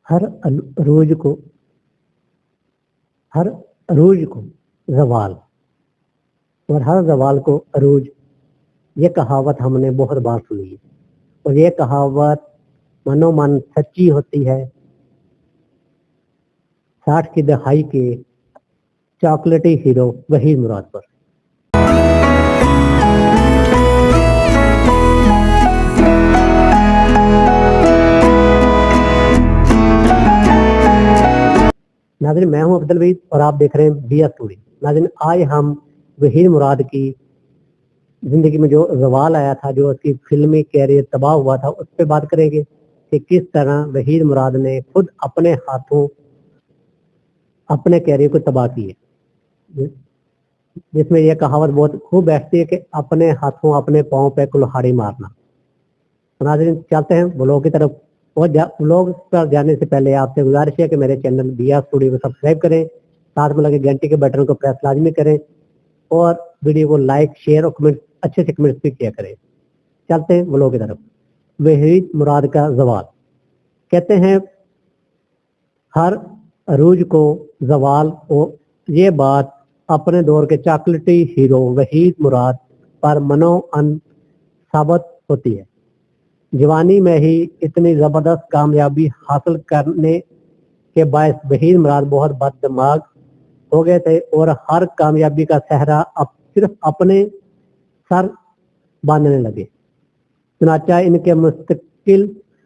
हर रोज को हर रोज को जवाल और हर जवाल को अरूज। ये कहावत हमने बहुत बार सुनी है और ये कहावत मनोमन सच्ची होती है। 60 की दहाई के चॉकलेटी हीरो वहीद मुराद पर। नाज़रीन, मैं हूं अब्दुल वहीद और आप देख रहे हैं बिया स्टोरी। नाज़रीन, आज हम वहीद मुराद की जिंदगी में जो जवाल आया था, जो उसकी फिल्मी कैरियर तबाह हुआ था, उस पर बात करेंगे कि किस तरह वहीद मुराद ने खुद अपने हाथों अपने कैरियर को तबाह किया। जिसमें यह कहावत बहुत खूब बैठती है कि अपने हाथों अपने पाँव पे कुल्हाड़ी मारना। तो नाज़रीन, चलते हैं ब्लॉग की तरफ। और ब्लॉग पर जाने से पहले आपसे गुजारिश है कि मेरे चैनल बिया स्टूडियो को सब्सक्राइब करें, साथ में लगे घंटी के बटन को प्रेस लाजमी करें और वीडियो को लाइक शेयर और कमेंट अच्छे से कमेंट्स भी किया करें। चलते हैं ब्लॉग की तरफ। वहीद मुराद का जवाल। कहते हैं हर अरूज को जवाल, और ये बात अपने दौर के चॉकलेटी हीरो वहीद मुराद पर मनो अन साबित होती है। जवानी में ही इतनी जबरदस्त कामयाबी हासिल करने के बायस वहीद मुराद बहुत बददिमाग हो गए थे और हर कामयाबी का सहरा अब सिर्फ अपने सर बांधने लगे। चुनाचा इनके मुस्तकिल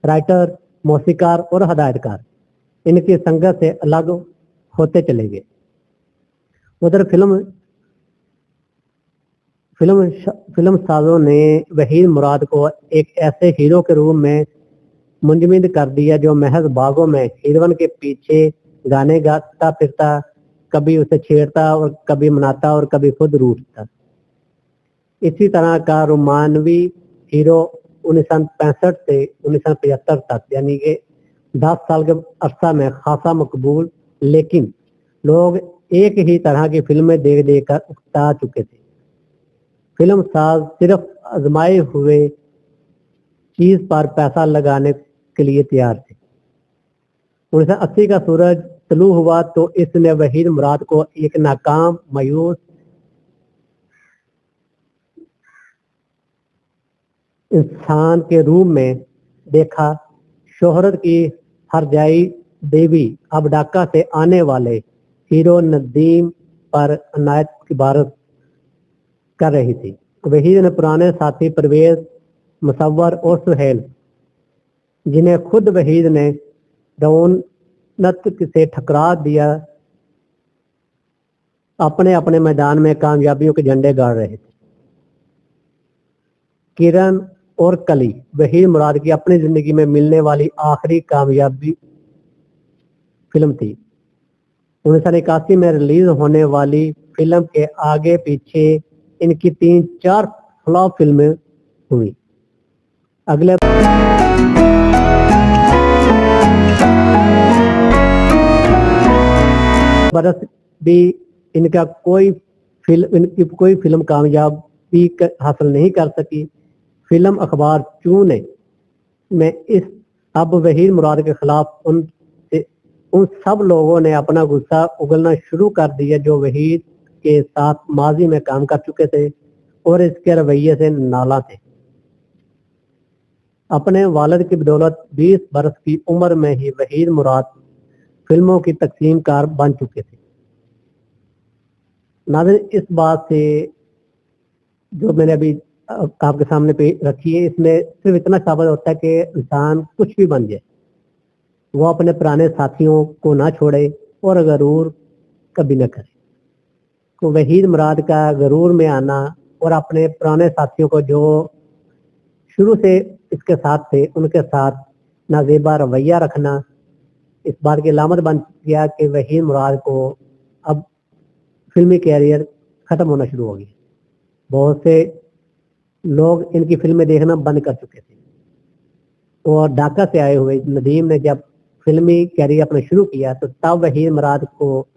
राइटर, मौसीकार और हदायतकार इनकी संगत से अलग होते चले गए। उधर फिल्म साजों ने वहीद मुराद को एक ऐसे हीरो के रूप में मुंजमद कर दिया जो महज बागों में हीरोइन के पीछे गाने गाता फिरता, कभी उसे छेड़ता और कभी मनाता और कभी खुद रूठता। इसी तरह का रोमानवी हीरो 1965 से 1975 तक, यानी कि 10 साल के अरसा में खासा मकबूल, लेकिन लोग एक ही तरह की फिल्में देख देख कर उकता चुके थे। फिल्म साज सिर्फ आजमाए हुए चीज पर पैसा लगाने के लिए तैयार थे। 1980 का सूरज तलू हुआ तो इसने वहीद मुराद को एक नाकाम, मायूस इंसान के रूप में देखा। शोहरत की हरजाई देवी अब ढाका से आने वाले हीरो नदीम पर अनायत की बारत कर रही थी। वहीद ने पुराने साथी परवेज, मुसव्वर और सुहेल, जिन्हें खुद वहीद ने रौनत से ठकरा दिया, अपने अपने मैदान में कामयाबियों के झंडे गाड़ रहे थे। किरण और कली वहीद मुराद की अपनी जिंदगी में मिलने वाली आखिरी कामयाबी फिल्म थी। 1981 में रिलीज होने वाली फिल्म के आगे पीछे इनकी 3-4 फ्लॉप फिल्में हुई। अगले बरस भी इनकी कोई फिल्म कामयाबी हासिल नहीं कर सकी। फिल्म अखबार चूने में इस अब वहीद मुराद के खिलाफ उन सब लोगों ने अपना गुस्सा उगलना शुरू कर दिया जो वहीद के साथ माजी में काम कर चुके थे और इसके रवैये से नाला थे। अपने वालिद की बदौलत 20 बरस की उम्र में ही वहीद मुराद फिल्मों की तकसीम कार बन चुके थे। नाज़रीन, इस बात से जो मैंने अभी आपके सामने पे रखी है, इसमें सिर्फ इतना साबित होता है कि इंसान कुछ भी बन जाए, वो अपने पुराने साथियों को ना छोड़े और गरूर कभी न करे। तो वहीद मुराद का गरूर में आना और अपने पुराने साथियों को जो शुरू से इसके साथ थे, उनके साथ नाजेबा रवैया रखना, इस बात की अलामत बन गया कि वहीद मुराद को अब फिल्मी कैरियर खत्म होना शुरू हो गया। बहुत से लोग इनकी फिल्में देखना बंद कर चुके थे और ढाका से आए हुए नदीम ने जब फिल्मी कैरियर अपना शुरू किया तो तब वहीद मुराद को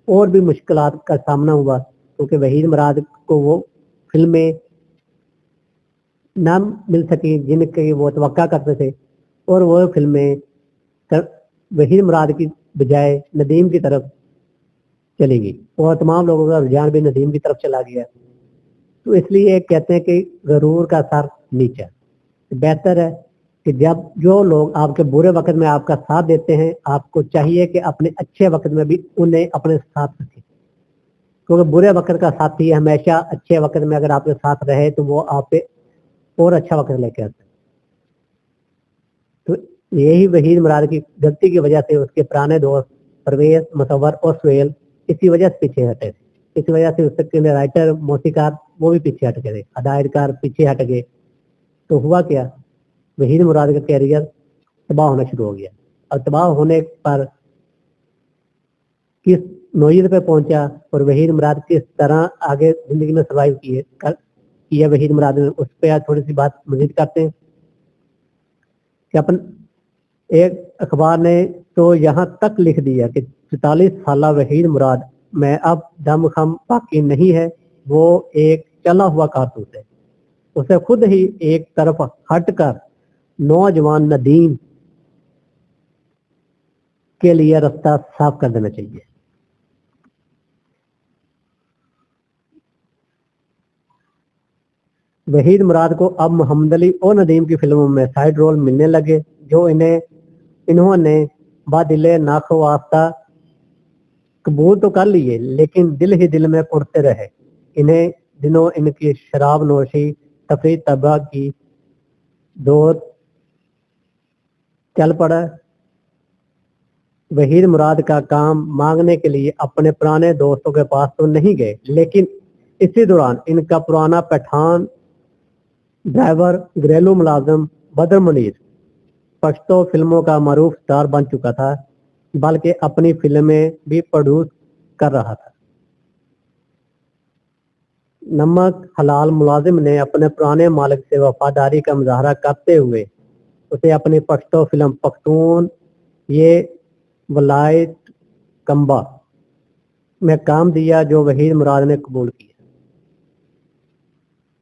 और भी मुश्किलात का सामना हुआ, क्योंकि वहीद मुराद को वो फिल्में ना मिल सकी जिनकी वो तवक्का करते थे और वो फिल्में वहीद मुराद की बजाय नदीम की तरफ चली गई और तमाम लोगों का रुझान भी नदीम की तरफ चला गया। तो इसलिए कहते हैं कि गरूर का सर नीचा। बेहतर है कि जब जो लोग आपके बुरे वक्त में आपका साथ देते हैं, आपको चाहिए कि अपने अच्छे वक्त में भी उन्हें अपने साथ रखें, क्योंकि बुरे वक्त का साथी हमेशा अच्छे वक्त में अगर आपके साथ रहे तो वो आप पे और अच्छा वक्त लेके आता है। तो यही वहीद मुराद की गलती की वजह से उसके पुराने दोस्त परवेज, मुसव्वर और सुहेल इसी वजह से पीछे हटे थे। इसी वजह से उसके राइटर, मौसीकार वो भी पीछे हट गए, हदायतकार पीछे हट गए। तो हुआ क्या, वहीद मुराद का कैरियर तबाह होना शुरू हो गया। और तबाह होने पर किस नोयत पे पहुंचा और वहीद मुराद किस तरह आगे जिंदगी में सर्वाइव किया वहीद मुराद ने, उस पर आज थोड़ी सी बात मजीद करते हैं। कि अपन एक अखबार ने तो यहाँ तक लिख दिया कि 44 साल वहीद मुराद में अब दम खम बाकी नहीं है, वो एक चला हुआ कारतूस है। उसे खुद ही एक तरफ हटकर नौजवान नदीम के लिए रास्ता साफ कर देना चाहिए। वहीद मुराद को अब मोहम्मद अली और नदीम की फिल्मों में साइड रोल मिलने लगे, जो इन्होंने बादिले नाखवास्ता कबूल तो कर लिए, लेकिन दिल ही दिल में कुड़ते रहे। इन्हें दिनों इनकी शराब नोशी, तफरी तबाह की दौर चल पड़ा। वहीद मुराद का काम मांगने के लिए अपने पुराने दोस्तों के पास तो नहीं गए, लेकिन इसी दौरान इनका पुराना पठान ड्राइवर, घरेलू मुलाजिम बदर मुनीर पश्तो फिल्मों का मरूफ स्टार बन चुका था, बल्कि अपनी फिल्में भी प्रोड्यूस कर रहा था। नमक हलाल मुलाजिम ने अपने पुराने मालिक से वफादारी का मुजाहरा करते हुए उसे अपनी पश्तो फिल्म पख्तून ये वलायत कंबा में काम दिया, जो वहीद मुराद ने कबूल किया।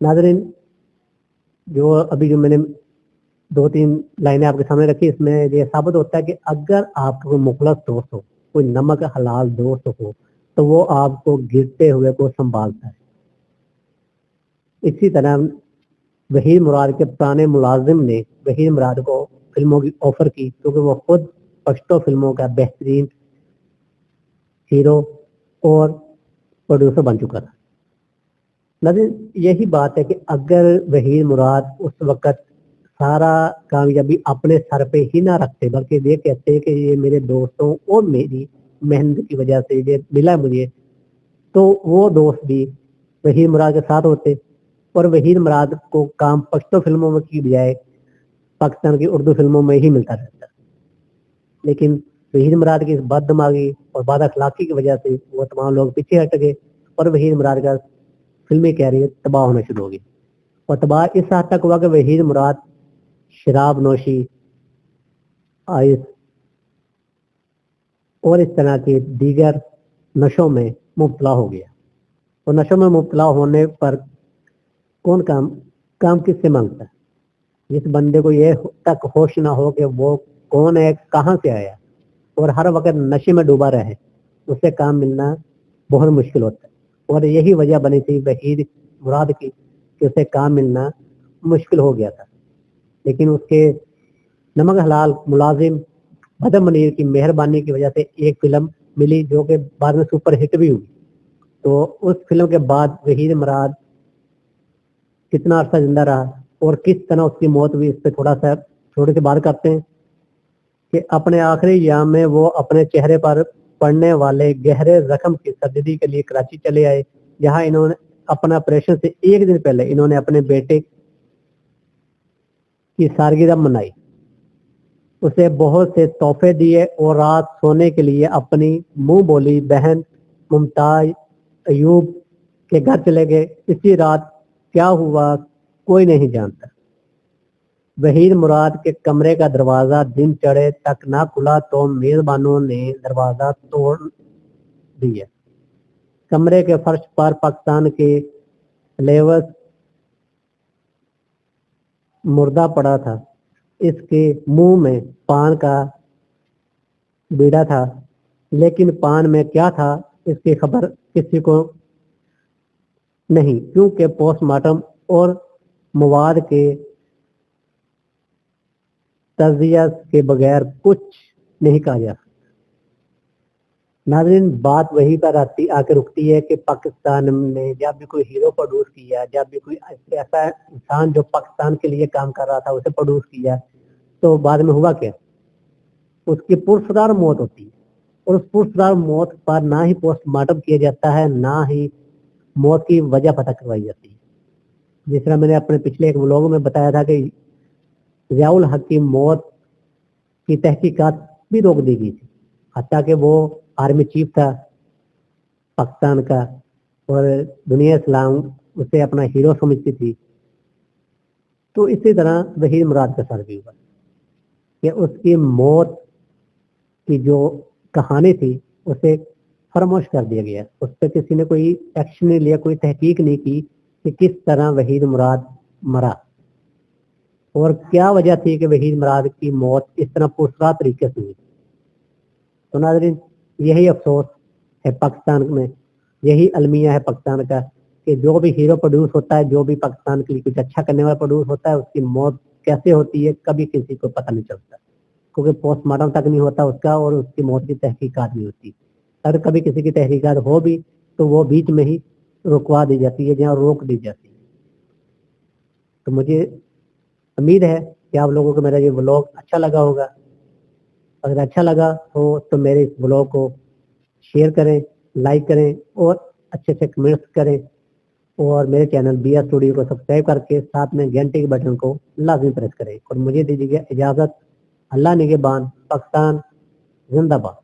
नाज़रीन, जो अभी जो मैंने 2-3 लाइनें आपके सामने रखी, इसमें ये साबित होता है कि अगर आपका कोई मुखलस दोस्त हो, कोई नमक हलाल दोस्त हो, तो वो आपको गिरते हुए को संभालता है। इसी तरह वहीद मुराद के पुराने मुलाजिम ने वहीद मुराद को फिल्मों की ऑफर की, क्योंकि वो खुद पश्तो फिल्मों का बेहतरीन हीरो और प्रोड्यूसर बन चुका था। लेकिन यही बात है कि अगर वहीद मुराद उस वक्त सारा कामयाबी अपने सर पे ही ना रखते, बल्कि ये कहते हैं कि ये मेरे दोस्तों और मेरी मेहनत की वजह से ये मिला मुझे, तो वो दोस्त भी वहीद मुराद के साथ होते और वहीद मुराद को काम पश्तो फिल्मों में की बजाय पाकिस्तान की उर्दू फिल्मों में ही मिलता रहता। लेकिन वहीद मुराद की इस बददिमागी और बद अखलाकी की वजह से वो तमाम लोग पीछे हट गए और वहीद मुराद का फिल्मी कैरियर तबाह होना शुरू हो गई। और तबाह इस हद तक हुआ कि वहीद मुराद शराब नोशी, आइस और इस तरह के दीगर नशों में मुब्तला हो गया। और नशों में मुब्तला होने पर कौन काम किससे मांगता है? जिस बंदे को ये तक होश ना हो कि वो कौन है, कहाँ से आया, और हर वक्त नशे में डूबा रहे, उससे काम मिलना बहुत मुश्किल होता है। और यही वजह बनी थी वहीद मुराद की कि उसे काम मिलना मुश्किल हो गया था। लेकिन उसके नमक हलाल मुलाजिम बदर मुनीर की मेहरबानी की वजह से एक फिल्म मिली, जो कि बाद में सुपर हिट भी हुई। तो उस फिल्म के बाद वहीद मुराद कितना अरसा जिंदा रहा और किस तरह उसकी मौत हुई, इस पर थोड़ी सी बात करते हैं। कि अपने आखिरी याम में वो अपने चेहरे पर पड़ने वाले गहरे जख्म की सर्जरी के लिए कराची चले आए, जहां इन्होंने अपना ऑपरेशन से एक दिन पहले इन्होंने अपने बेटे की सालगिरह मनाई, उसे बहुत से तोहफे दिए और रात सोने के लिए अपनी मुंह बोली बहन मुमताज अयूब के घर चले गए। इसी रात क्या हुआ कोई नहीं जानता। वहीद मुराद के कमरे का दरवाजा दिन चढ़े तक ना खुला तो मेजबानों ने दरवाजा तोड़ दिया। कमरे के फर्श पर पाकिस्तान के लेवस मुर्दा पड़ा था। इसके मुंह में पान का बीड़ा था, लेकिन पान में क्या था इसकी खबर किसी को नहीं, क्योंकि पोस्टमार्टम और मवाद के तजिया के बगैर कुछ नहीं कहा जा सकता। नाज़रीन, बात वही पर आके रुकती है कि पाकिस्तान ने जब भी कोई हीरो प्रोड्यूस किया, जब भी कोई ऐसा इंसान जो पाकिस्तान के लिए काम कर रहा था उसे प्रोड्यूस किया, तो बाद में हुआ क्या? उसकी पुरस्कार मौत होती है, और उस पुरस्कार मौत पर ना ही पोस्टमार्टम किया जाता है, ना ही मौत की वजह पता करवाई जाती है। जिस तरह मैंने अपने पिछले एक व्लॉग में बताया था कि ज़ियाउल हक की मौत की तहकीकात भी रोक दी गई थी, हत्या कि वो आर्मी चीफ था पाकिस्तान का, और दुनिया इस्लाम उसे अपना हीरो समझती थी। तो इसी तरह वहीद मुराद का साथ भी हुआ कि उसकी मौत की जो कहानी थी उसे फरामोश कर दिया गया, उस पर किसी ने कोई एक्शन नहीं लिया, कोई तहकीक नहीं की कि किस तरह वहीद मुराद मरा और क्या वजह थी कि वहीद मुराद की मौत इस तरह पुरस्कार तरीके से हुई। तो नाज़रीन, यही अफसोस है पाकिस्तान में, यही अलमिया है पाकिस्तान का कि जो भी हीरो प्रोड्यूस होता है, जो भी पाकिस्तान के लिए कुछ अच्छा करने वाला प्रोड्यूस होता है, उसकी मौत कैसे होती है कभी किसी को पता नहीं चलता, क्योंकि पोस्टमार्टम तक नहीं होता उसका और उसकी मौत की तहकीकात नहीं होती। अगर कभी किसी की तहकीकात हो भी तो वो बीच में ही रुकवा दी जाती है, जहाँ रोक दी जाती है। तो मुझे उम्मीद है कि आप लोगों को मेरा ये व्लॉग अच्छा लगा होगा। अगर अच्छा लगा तो मेरे इस व्लॉग को शेयर करें, लाइक करें और अच्छे से कमेंट्स करें, और मेरे चैनल BR स्टूडियो को सब्सक्राइब करके साथ में घंटे के बटन को लाजमी प्रेस करें। और मुझे दीजिए इजाज़त। अल्लाह निगहबान। पाकिस्तान जिंदाबाद।